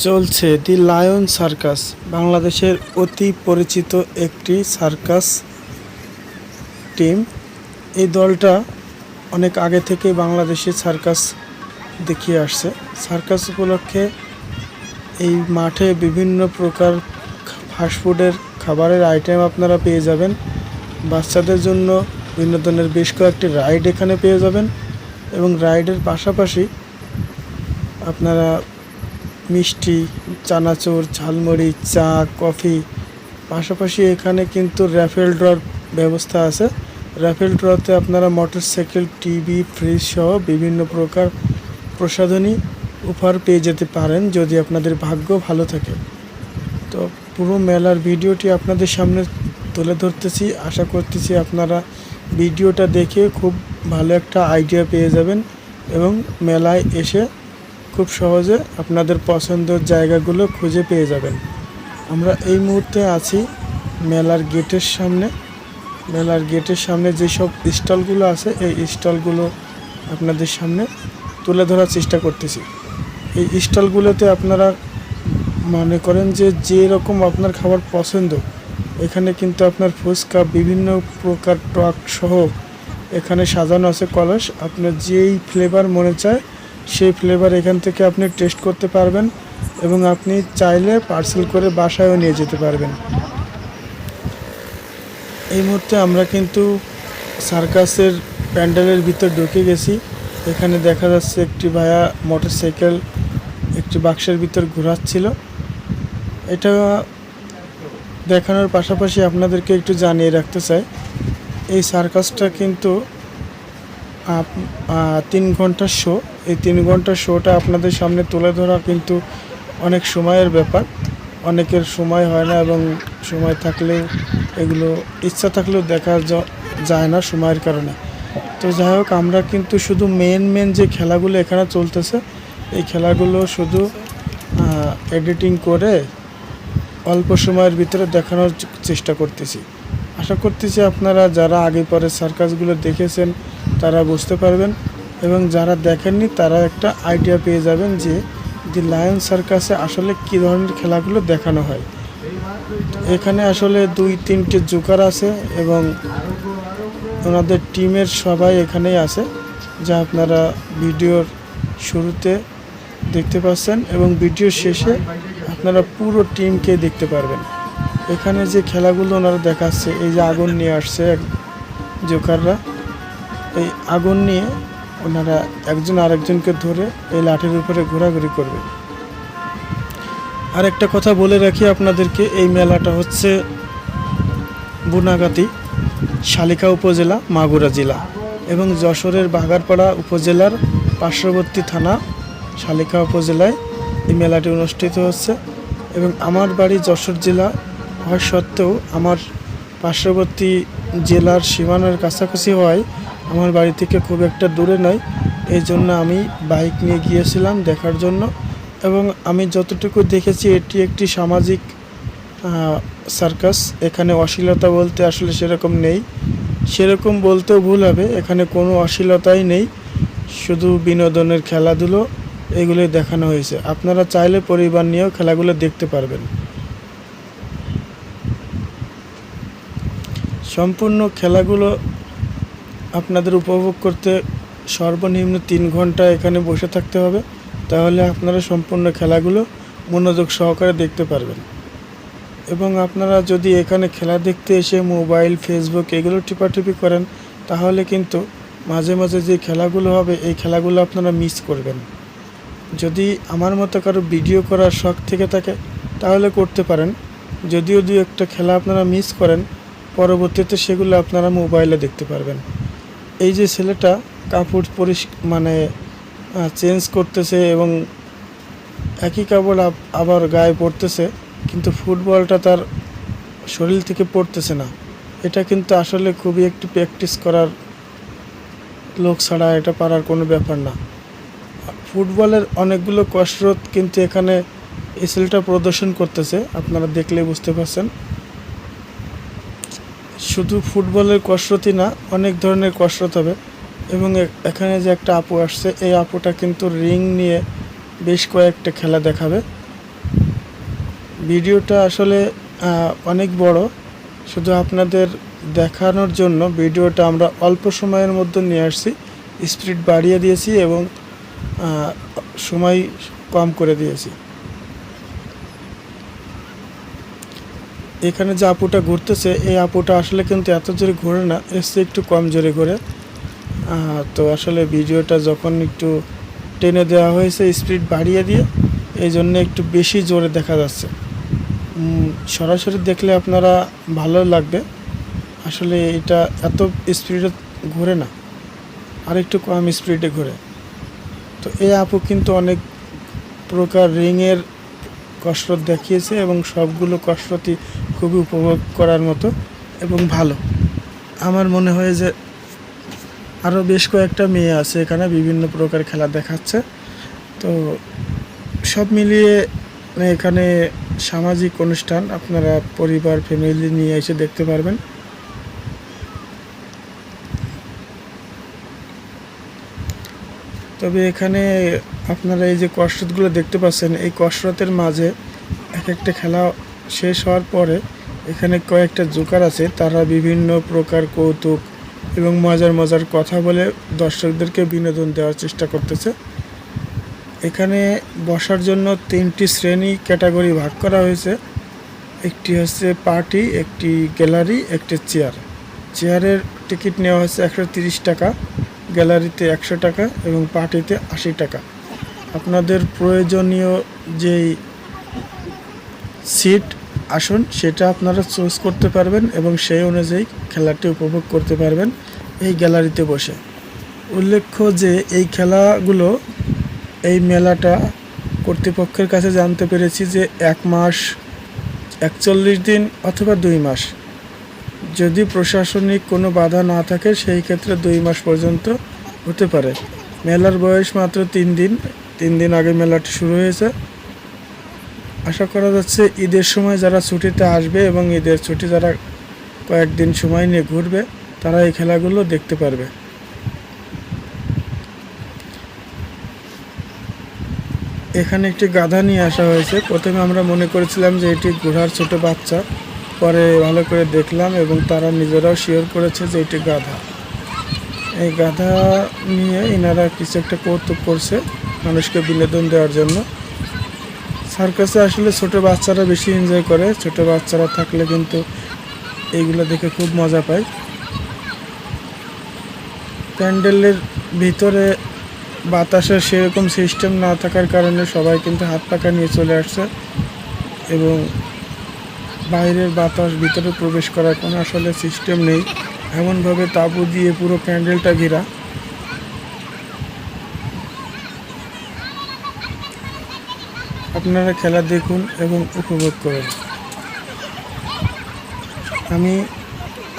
চলছে দি lion circus, বাংলাদেশের অতি পরিচিত একটি সার্কাস টিম। এই দলটা অনেক আগে থেকে বাংলাদেশে সার্কাস দেখিয়ে আসছে। সার্কাস উপলক্ষে এই মাঠে বিভিন্ন প্রকার ফাস্টফুডের খাবারের আইটেম আপনারা পেয়ে যাবেন। বাচ্চাদের জন্য বিনোদনের বেশ কয়েকটি রাইড এখানে পেয়ে যাবেন এবং রাইডের পাশাপাশি আপনারা মিষ্টি, চানাচুর, ঝালমুড়ি, চা, কফি, পাশাপাশি এখানে কিন্তু র্যাফেল ড্রর ব্যবস্থা আছে। র্যাফেল ড্রতে আপনারা মোটরসাইকেল, টিভি, ফ্রিজ সহ বিভিন্ন প্রকার প্রসাধনী উপহার পেয়ে যেতে পারেন যদি আপনাদের ভাগ্য ভালো থাকে। তো পুরো মেলার ভিডিওটি আপনাদের সামনে তুলে ধরতেছি। আশা করতেছি আপনারা ভিডিওটা দেখে খুব ভালো একটা আইডিয়া পেয়ে যাবেন এবং মেলায় এসে খুব সহজে আপনাদের পছন্দের জায়গাগুলো খুঁজে পেয়ে যাবেন। আমরা এই মুহূর্তে আছি মেলার গেটের সামনে। মেলার গেটের সামনে যেসব স্টলগুলো আছে এই স্টলগুলো আপনাদের সামনে তুলে ধরার চেষ্টা করতেছি। এই স্টলগুলোতে আপনারা মনে করেন যে রকম আপনার খাবার পছন্দ, এখানে কিন্তু আপনার ফুচকা, বিভিন্ন প্রকার টক সহ এখানে সাজানো আছে কলস। আপনার যেই ফ্লেভার মনে চায় সেই ফ্লেভার এখান থেকে আপনি টেস্ট করতে পারবেন এবং আপনি চাইলে পার্সেল করে বাসায়ও নিয়ে যেতে পারবেন। এই মুহূর্তে আমরা কিন্তু সার্কাসের প্যান্ডেলের ভিতর ঢুকে গেছি। এখানে দেখা যাচ্ছে একটি ভাইয়া মোটরসাইকেল একটি বাক্সের ভিতর ঘোরাচ্ছিল। এটা দেখানোর পাশাপাশি আপনাদেরকে একটু জানিয়ে রাখতে চাই, এই সার্কাসটা কিন্তু 3 ঘন্টার শো। এই 3 ঘন্টার শোটা আপনাদের সামনে তুলে ধরা কিন্তু অনেক সময়ের ব্যাপার। অনেকের সময় হয় না এবং সময় থাকলেও এগুলো ইচ্ছা থাকলেও দেখা যায় না সময়ের কারণে। তো যাই হোক, আমরা কিন্তু শুধু মেন যে খেলাগুলো এখানে চলতেছে এই খেলাগুলো শুধু এডিটিং করে অল্প সময়ের ভিতরে দেখানোর চেষ্টা করতেছি। আশা করতেছি আপনারা যারা আগে পরে সার্কাসগুলো দেখেছেন তারা বুঝতে পারবেন এবং যারা দেখেননি তারা একটা আইডিয়া পেয়ে যাবেন যে দি লায়ন সার্কাসে আসলে কী ধরনের খেলাগুলো দেখানো হয়। এখানে আসলে 2-3টে জোকার আছে এবং ওনাদের টিমের সবাই এখানেই আছে, যা আপনারা ভিডিওর শুরুতে দেখতে পাচ্ছেন এবং ভিডিওর শেষে আপনারা পুরো টিমকে দেখতে পারবেন। এখানে যে খেলাগুলো ওনারা দেখাচ্ছে, এই যে আগুন নিয়ে আসছে জোকাররা, এই আগুন নিয়ে ওনারা একজন আরেকজনকে ধরে এই লাঠির উপরে ঘোরাঘুরি করবে। আর একটা কথা বলে রাখি আপনাদেরকে, এই মেলাটা হচ্ছে বুনাগাতি, শালিকা উপজেলা, মাগুরা জেলা এবং যশোরের বাগারপাড়া উপজেলার পার্শ্ববর্তী থানা শালিকা উপজেলায় এই মেলাটি অনুষ্ঠিত হচ্ছে। এবং আমার বাড়ি যশোর জেলা হওয়া সত্ত্বেও আমার পার্শ্ববর্তী জেলার সীমানার কাছাকাছি হওয়ায় আমার বাড়ি থেকে খুব একটা দূরে নয়। এই জন্য আমি বাইক নিয়ে গিয়েছিলাম দেখার জন্য এবং আমি যতটুকু দেখেছি এটি একটি সামাজিক সার্কাস। এখানে অশ্লীলতা বলতে আসলে সেরকম নেই, সেরকম বলতেও ভুল হবে, এখানে কোনো অশ্লীলতাই নেই, শুধু বিনোদনের খেলাধুলো এগুলোই দেখানো হয়েছে। আপনারা চাইলে পরিবার নিয়েও খেলাগুলো দেখতে পারবেন। সম্পূর্ণ খেলাগুলো আপনাদের উপভোগ করতে সর্বনিম্ন 3 ঘন্টা এখানে বসে থাকতে হবে, তাহলে আপনারা সম্পূর্ণ খেলাগুলো মনোযোগ সহকারে দেখতে পারবেন। এবং আপনারা যদি এখানে খেলা দেখতে এসে মোবাইল, ফেসবুক এগুলো টিপাটিপি করেন তাহলে কিন্তু মাঝে মাঝে যে খেলাগুলো হবে এই খেলাগুলো আপনারা মিস করবেন। যদি আমার মতো কারো ভিডিও করার শখ থেকে থাকে তাহলে করতে পারেন, যদিও 2-1টা খেলা আপনারা মিস করেন পরবর্তীতে সেগুলো আপনারা মোবাইলে দেখতে পারবেন। এই যে ছেলেটা কাপড় চেঞ্জ করতেছে এবং একই কাপড় আবার গায়ে পড়তেছে, কিন্তু ফুটবলটা তার শরীর থেকে পড়তেছে না। এটা কিন্তু আসলে খুবই একটু প্র্যাকটিস করার লোক ছাড়া এটা পারার কোনো ব্যাপার না। ফুটবলের অনেকগুলো কসরত কিন্তু এখানে এই ছেলেটা প্রদর্শন করতেছে, আপনারা দেখলে বুঝতে পারছেন। শুধু ফুটবলের কসরতই না, অনেক ধরনের কসরত হবে। এবং এখানে যে একটা আপু আসছে, এই আপুটা কিন্তু রিং নিয়ে বেশ কয়েকটা খেলা দেখাবে ভিডিওটা আসলে অনেক বড়, শুধু আপনাদের দেখানোর জন্য ভিডিওটা আমরা অল্প সময়ের মধ্যে নিয়ে আসছি। স্পিড বাড়িয়ে দিয়েছি এবং সময় কম করে দিয়েছি। এখানে যে আপুটা ঘুরতেছে, এই আপুটা আসলে কিন্তু এত জোরে ঘোরে না, এসে একটু কম জোরে ঘোরে। তো আসলে ভিডিওটা যখন একটু টেনে দেওয়া হয়েছে স্পিড বাড়িয়ে দিয়ে, এই জন্য একটু বেশি জোরে দেখা যাচ্ছে। সরাসরি দেখলে আপনারা ভালো লাগবে। আসলে এটা এত স্পিডে ঘোরে না, আর একটু কম স্পিডে ঘোরে। তো এই আপু কিন্তু অনেক প্রকার রিংয়ের কসরত দেখিয়েছে এবং সবগুলো কসরতই খুবই উপভোগ করার মতো এবং ভালো। আমার মনে হয় যে আরও বেশ কয়েকটা মেয়ে আছে এখানে বিভিন্ন প্রকার খেলা দেখাচ্ছে। তো সব মিলিয়ে এখানে সামাজিক অনুষ্ঠান, আপনারা পরিবার ফ্যামিলি নিয়ে এসে দেখতে পারবেন। তবে এখানে আপনারা এই যে কসরতগুলো দেখতে পাচ্ছেন, এই কসরতের মাঝে এক একটা খেলা শেষ হওয়ার পরে এখানে কয়েকটা জোকার আছে, তারা বিভিন্ন প্রকার কৌতুক এবং মজার মজার কথা বলে দর্শকদেরকে বিনোদন দেওয়ার চেষ্টা করতেছে। এখানে বসার জন্য 3টি শ্রেণী ক্যাটাগরি ভাগ করা হয়েছে। একটি হচ্ছে পার্টি, একটি গ্যালারি, একটি চেয়ার। চেয়ারের টিকিট নেওয়া হচ্ছে 130 টাকা, গ্যালারিতে 100 টাকা এবং পার্টিতে 80 টাকা। আপনাদের প্রয়োজনীয় যেই সিট আসন সেটা আপনারা চুজ করতে পারবেন এবং সেই অনুযায়ী খেলাটি উপভোগ করতে পারবেন এই গ্যালারিতে বসে। উল্লেখ্য যে এই খেলাগুলো, এই মেলাটা কর্তৃপক্ষের কাছে জানতে পেরেছি যে 1 মাস 41 দিন অথবা 2 মাস, যদি প্রশাসনিক কোনো বাধা না থাকে সেই ক্ষেত্রে 2 মাস পর্যন্ত হতে পারে। মেলার বয়স মাত্র 3 দিন, 3 দিন আগে মেলাটি শুরু হয়েছে। আশা করা যাচ্ছে ঈদের সময় যারা ছুটিতে আসবে এবং ঈদের ছুটি যারা কয়েকদিন সময় নিয়ে ঘুরবে, তারা এই খেলাগুলো দেখতে পারবে। এখানে একটি গাধা নিয়ে আসা হয়েছে। প্রথমে আমরা মনে করেছিলাম যে এটি ঘোড়ার ছোট বাচ্চা, পরে ভালো করে দেখলাম এবং তারা নিজেরাও শিওর করেছে যে এটি গাধা। এই গাধা নিয়ে এনারা কিছু একটা কৌতুক করছে মানুষকে বিনোদন দেওয়ার জন্য। সার্কাসে আসলে ছোট বাচ্চারা বেশি এনজয় করে, ছোট বাচ্চারা থাকলে কিন্তু এইগুলো দেখে খুব মজা পায়। প্যান্ডেলের ভিতরে বাতাসের সেরকম সিস্টেম না থাকার কারণে সবাই কিন্তু হাত পাখা নিয়ে চলে আসছে এবং বাইরের বাতাস ভিতরে প্রবেশ করার কোনো আসলে সিস্টেম নেই। এমনভাবে তাঁবু দিয়ে পুরো প্যান্ডেলটা ঘেরা। আপনারা খেলা দেখুন এবং উপভোগ করুন। আমি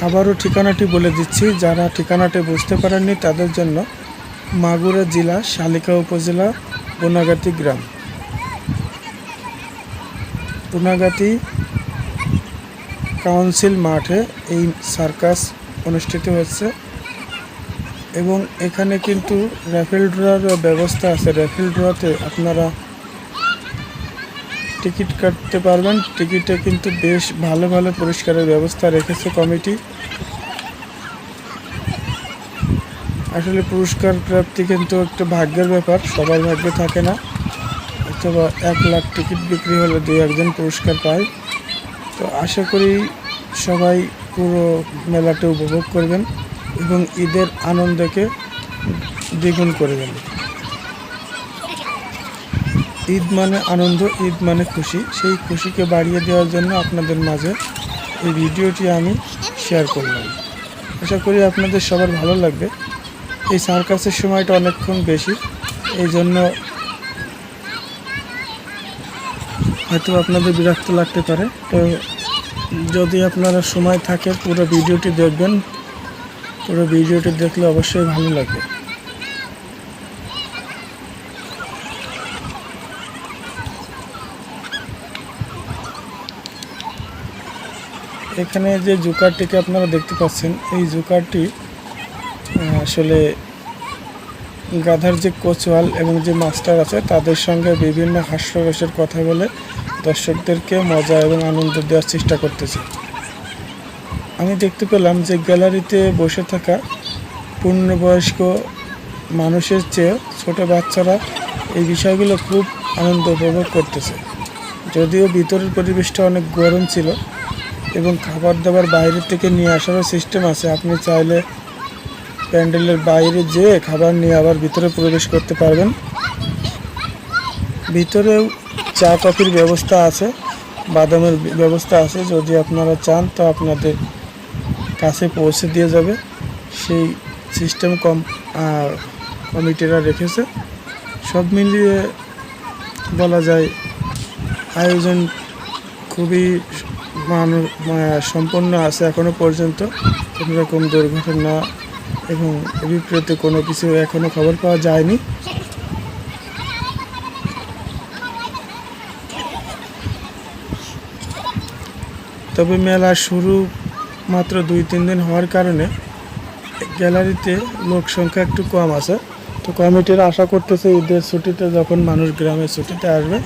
আবারও ঠিকানাটি বলে দিচ্ছি, যারা ঠিকানাটি বুঝতে পারেননি তাদের জন্য। মাগুরা জেলা শালিকা উপজেলা গুনাগাতি গ্রাম, গুনাগাতি কাউন্সিল মাঠে এই সার্কাস অনুষ্ঠিত হচ্ছে এবং এখানে কিন্তু র্যাফেল ড্রর ব্যবস্থা আছে। র্যাফেল ড্রতে আপনারা টিকিট কাটতে পারবেন। টিকিটে কিন্তু বেশ ভালো ভালো পুরস্কারের ব্যবস্থা রেখেছে কমিটি। আসলে পুরস্কার প্রাপ্তি কিন্তু একটা ভাগ্যের ব্যাপার, সবার ভাগ্যে থাকে না। অথবা 1 লাখ টিকিট বিক্রি হলে 2-1 পুরস্কার পায়। তো আশা করি সবাই পুরো মেলাটা উপভোগ করবেন এবং ঈদের আনন্দকে দ্বিগুণ করবেন। ঈদ মানে আনন্দ, ঈদ মানে খুশি। সেই খুশিকে বাড়িয়ে দেওয়ার জন্য আপনাদের মাঝে এই ভিডিওটি আমি শেয়ার করলাম। আশা করি আপনাদের সবার ভালো লাগবে। এই সার্কাসের সময়টা অনেকক্ষণ বেশি, এই জন্য হয়তো আপনাদের বিরক্ত লাগতে পারে। তো যদি আপনারা সময় থাকে পুরো ভিডিওটি দেখবেন, পুরো ভিডিওটি দেখলে অবশ্যই ভালো লাগবে। এখানে যে জোকারটিকে আপনারা দেখতে পাচ্ছেন, এই জোকারটি আসলে গাধার যে কোচওয়াল এবং যে মাস্টার আছে তাদের সঙ্গে বিভিন্ন হাস্যরসের কথা বলে দর্শকদেরকে মজা এবং আনন্দ দেওয়ার চেষ্টা করতেছে। আমি দেখতে পেলাম যে গ্যালারিতে বসে থাকা পূর্ণবয়স্ক মানুষের চেয়ে ছোট বাচ্চারা এই বিষয়গুলো খুব আনন্দ উপভোগ করতেছে। যদিও ভিতরের পরিবেশটা অনেক গরম ছিল এবং খাবার দাবার বাইরে থেকে নিয়ে আসারও সিস্টেম আছে। আপনি চাইলে প্যান্ডেলের বাইরে যেয়ে খাবার নিয়ে আবার ভিতরে প্রবেশ করতে পারবেন। ভিতরেও চা কফির ব্যবস্থা আছে, বাদামের ব্যবস্থা আছে। যদি আপনারা চান তো আপনাদের কাছে পৌঁছে দিয়ে যাবে, সেই সিস্টেম কমিটিরা রেখেছে। সব মিলিয়ে বলা যায় আয়োজন খুবই সম্পন্ন আছে। এখনও পর্যন্ত কোনো রকম দুর্ঘটনা এবং বিপরীতে কোনো কিছু এখনও খবর পাওয়া যায়নি। তবে মেলা শুরু মাত্র 2-3 দিন হওয়ার কারণে গ্যালারিতে লোক সংখ্যা একটু কম আছে। তো কমিটিরা আশা করতেছে ঈদের ছুটিতে যখন মানুষ গ্রামের ছুটিতে আসবে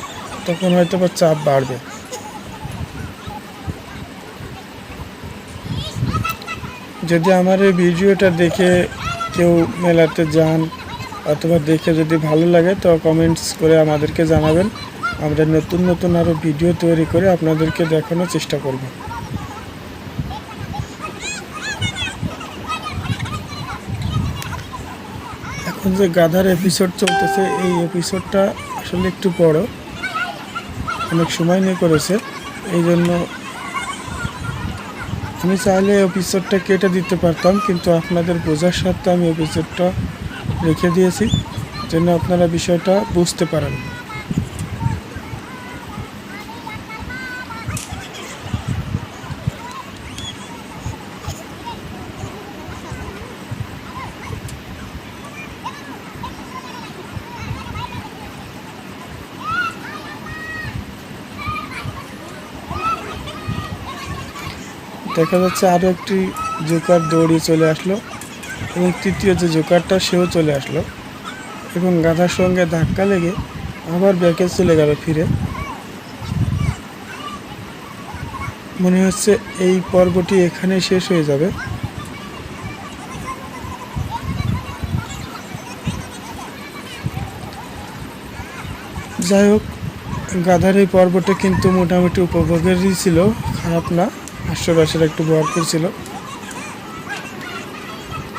তখন হয়তো বা চাপ বাড়বে। যদি আমার এই ভিডিওটা দেখে কেউ মেলাতে যান অথবা দেখে যদি ভালো লাগে তো কমেন্টস করে আমাদেরকে জানাবেন। আমরা নতুন নতুন আরও ভিডিও তৈরি করে আপনাদেরকে দেখানোর চেষ্টা করব। এখন যে গাধার এপিসোড চলতেছে, এই এপিসোডটা আসলে একটু বড়, অনেক সময় নিয়ে করেছে। এই জন্য আমি চাইলে এপিসোডটা কেটে দিতে পারতাম, কিন্তু আপনাদের বোঝার স্বার্থে আমি এপিসোডটা রেখে দিয়েছি যেন আপনারা বিষয়টা বুঝতে পারেন। দেখা যাচ্ছে আরও একটি জোকার দৌড়িয়ে চলে আসলো এবং তৃতীয় যে জোকারটা সেও চলে আসলো এবং গাধার সঙ্গে ধাক্কা লেগে আবার ব্যাকে চলে গেল ফিরে। মনে হচ্ছে এই পর্বটি এখানে শেষ হয়ে যাবে। যাই হোক, গাধার এই পর্বটা কিন্তু মোটামুটি উপভোগেরই ছিল, খারাপ না, হাস্যরসের একটু ভরপুর ছিল।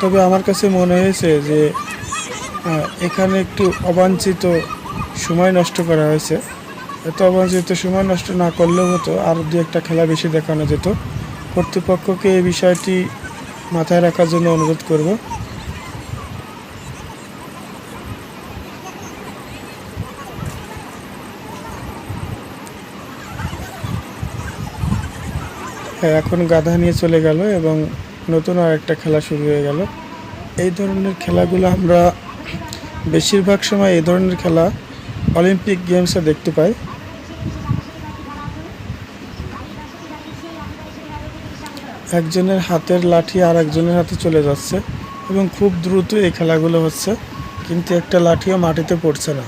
তবে আমার কাছে মনে হয়েছে যে এখানে একটু অবাঞ্ছিত সময় নষ্ট করা হয়েছে। এত অবাঞ্ছিত সময় নষ্ট না করলেও হতো, আর 2-1টা খেলা বেশি দেখানো যেত। কর্তৃপক্ষকে এই বিষয়টি মাথায় রাখার জন্য অনুরোধ করব। হ্যাঁ, এখন গাধা নিয়ে চলে গেল এবং নতুন আর একটা খেলা শুরু হয়ে গেল। এই ধরনের খেলাগুলো আমরা বেশিরভাগ সময় এই ধরনের খেলা অলিম্পিক গেমসে দেখতে পাই। একজনের হাতের লাঠি আর একজনের হাতে চলে যাচ্ছে এবং খুব দ্রুত এই খেলাগুলো হচ্ছে, কিন্তু একটা লাঠিও মাটিতে পড়ছে না।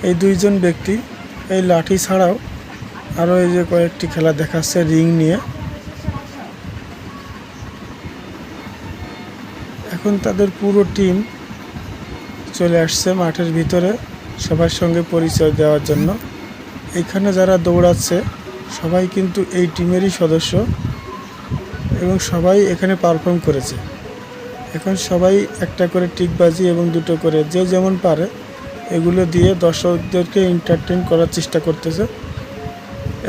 এই 2জন ব্যক্তি এই লাঠি ছাড়াও আরও এই যে কয়েকটি খেলা দেখাচ্ছে রিং নিয়ে। এখন তাদের পুরো টিম চলে আসছে মাঠের ভিতরে সবার সঙ্গে পরিচয় দেওয়ার জন্য। এখানে যারা দৌড়াচ্ছে সবাই কিন্তু এই টিমেরই সদস্য এবং সবাই এখানে পারফর্ম করেছে। এখন সবাই একটা করে টিকবাজি এবং 2টো করে যে যেমন পারে এগুলো দিয়ে দর্শকদেরকে এন্টারটেইন করার চেষ্টা করতেছে।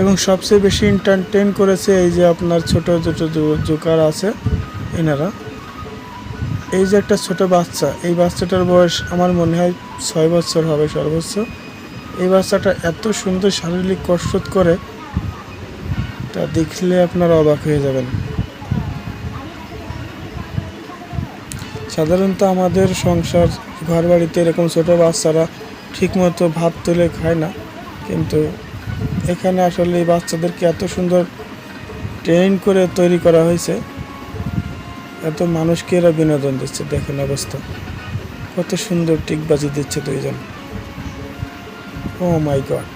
এবং সবচেয়ে বেশি এন্টারটেইন করেছে এই যে আপনার ছোট ছোট জোকার আছে এনারা। এই যে একটা ছোট বাচ্চা, এই বাচ্চাটার বয়স আমার মনে হয় 6 বছর হবে সর্বোচ্চ। এই বাচ্চাটা এত সুন্দর শারীরিক কসরত করে, তা দেখলে আপনারা অবাক হয়ে যাবেন। সাধারণত আমাদের সংসার ঘর বাড়িতে এরকম ছোট বাচ্চারা ঠিকমতো ভাত তুলে খায় না, কিন্তু এখানে আসলে এই বাচ্চাদেরকে এত সুন্দর ট্রেন করে তৈরি করা হয়েছে। এত মানুষকে এরা বিনোদন দিচ্ছে, দেখেন অবস্থা, কত সুন্দর টিকবাজি দিচ্ছে দুইজন। ও মাই গড।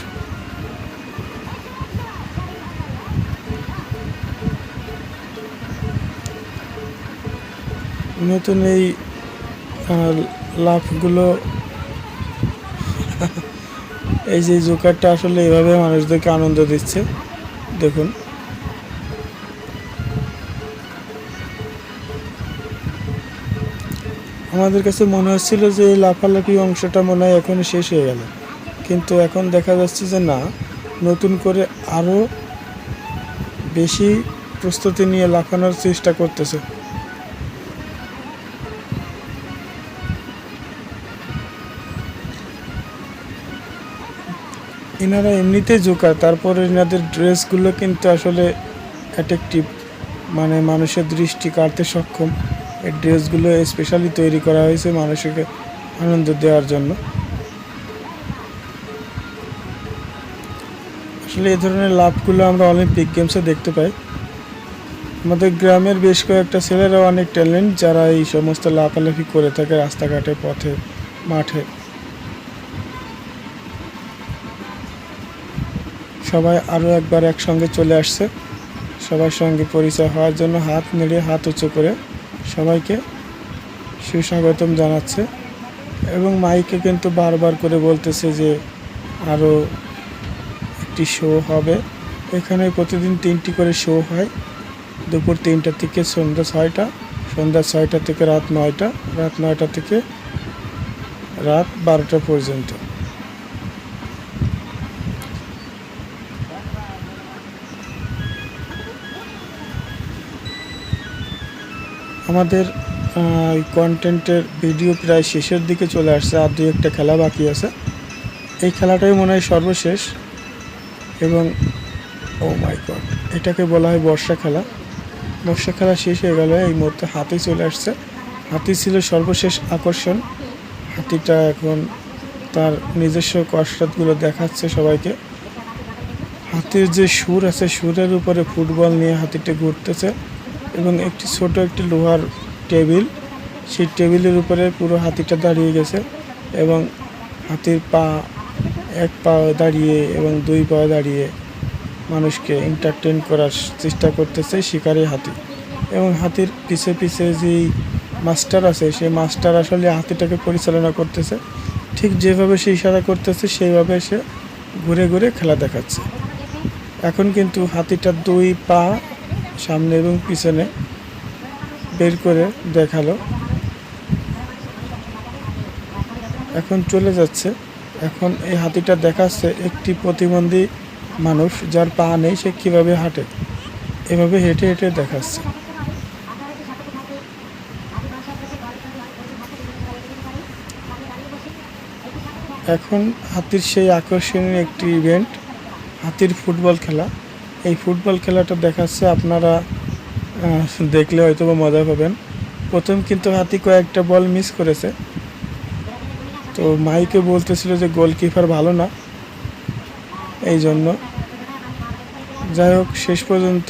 নতুন এই লাফগুলো এই যে জোকারটা আসলে এইভাবে মানুষদেরকে আনন্দ দিচ্ছে, দেখুন। আমাদের কাছে মনে হচ্ছিল যে এই লাফালাফি অংশটা মনে হয় এখন শেষ হয়ে গেল, কিন্তু এখন দেখা যাচ্ছে যে না, নতুন করে আরও বেশি প্রস্তুতি নিয়ে লাফানোর চেষ্টা করতেছে। এনারা এমনিতেই জোকার, তারপরে এনাদের ড্রেসগুলো কিন্তু আসলে অ্যাট্রাকটিভ, মানে মানুষের দৃষ্টি কাড়তে সক্ষম। এই ড্রেসগুলো স্পেশালি তৈরি করা হয়েছে মানুষকে আনন্দ দেওয়ার জন্য। আসলে এই ধরনের লাভগুলো আমরা অলিম্পিক গেমসে দেখতে পাই। আমাদের গ্রামের বেশ কয়েকটা ছেলেরা অনেক ট্যালেন্ট, যারা এই সমস্ত লাফালাফি করে থাকে রাস্তাঘাটে, পথে, মাঠে। সবাই আরও একবার একসঙ্গে চলে আসছে, সবার সঙ্গে পরিচয় হওয়ার জন্য হাত নেড়ে, হাত উঁচু করে সবাইকে সুস্বাগতম জানাচ্ছে। এবং মাইকে কিন্তু বারবার করে বলতেছে যে আরও একটি শো হবে। এখানে প্রতিদিন 3টি করে শো হয়, দুপুর 3টা থেকে সন্ধ্যা 6টা, সন্ধ্যা 6টা থেকে রাত 9টা, রাত 9টা থেকে রাত 12টা পর্যন্ত। আমাদের কন্টেন্টের ভিডিও প্রায় শেষের দিকে চলে আসছে, আর 2-1টা খেলা বাকি আছে। এই খেলাটাই মনে হয় সর্বশেষ। এবং ও মাই গড, এটাকে বলা হয় বর্ষা খেলা। বর্ষা খেলা শেষ হয়ে গেল, এই মুহূর্তে হাতি চলে আসছে। হাতি ছিল সর্বশেষ আকর্ষণ। হাতিটা এখন তার নিজস্ব কসরতগুলো দেখাচ্ছে সবাইকে। হাতির যে সুর আছে, সুরের উপরে ফুটবল নিয়ে হাতিটা ঘুরতেছে, এবং একটি লোহার টেবিল, সেই টেবিলের উপরে পুরো হাতিটা দাঁড়িয়ে গেছে। এবং হাতির এক পা দাঁড়িয়ে এবং 2 পা দাঁড়িয়ে মানুষকে এন্টারটেইন করার চেষ্টা করতেছে শিকারী হাতি। এবং হাতির পিছে পিছে যেই মাস্টার আছে, সেই মাস্টার আসলে হাতিটাকে পরিচালনা করতেছে। ঠিক যেভাবে সে ইশারা করতেছে সেইভাবে সে ঘুরে ঘুরে খেলা দেখাচ্ছে। এখন কিন্তু হাতিটা 2 পা সামনে এবং পিছনে বের করে দেখালো, এখন চলে যাচ্ছে। এখন এই হাতিটা দেখাচ্ছে একটি প্রতিবন্ধী মানুষ, যার পা নেই, সে কীভাবে হাঁটে, এভাবে হেঁটে হেঁটে দেখাচ্ছে। এখন হাতির সেই আকর্ষণীয় একটি ইভেন্ট, হাতির ফুটবল খেলা। এই ফুটবল খেলাটা দেখাচ্ছে, আপনারা দেখলে হয়তো বা মজা পাবেন। প্রথম কিন্তু হাতি কয়েকটা বল মিস করেছে, তো মাইকে বলতেছিল যে গোলকিপার ভালো না, এই জন্য। যাই হোক, শেষ পর্যন্ত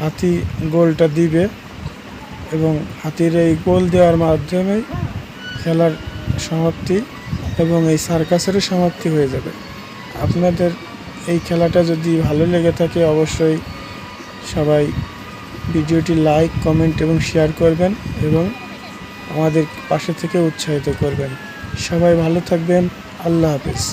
হাতি গোলটা দিবে, এবং হাতির এই গোল দেওয়ার মাধ্যমে খেলার সমাপ্তি এবং এই সার্কাসেরও সমাপ্তি হয়ে যাবে। আপনাদের এই খেলাটা যদি ভালো লেগে থাকে, অবশ্যই সবাই ভিডিওটি লাইক, কমেন্ট এবং শেয়ার করবেন, এবং আমাদের পাশে থেকে উৎসাহিত করবেন। সবাই ভালো থাকবেন। আল্লাহ হাফেজ।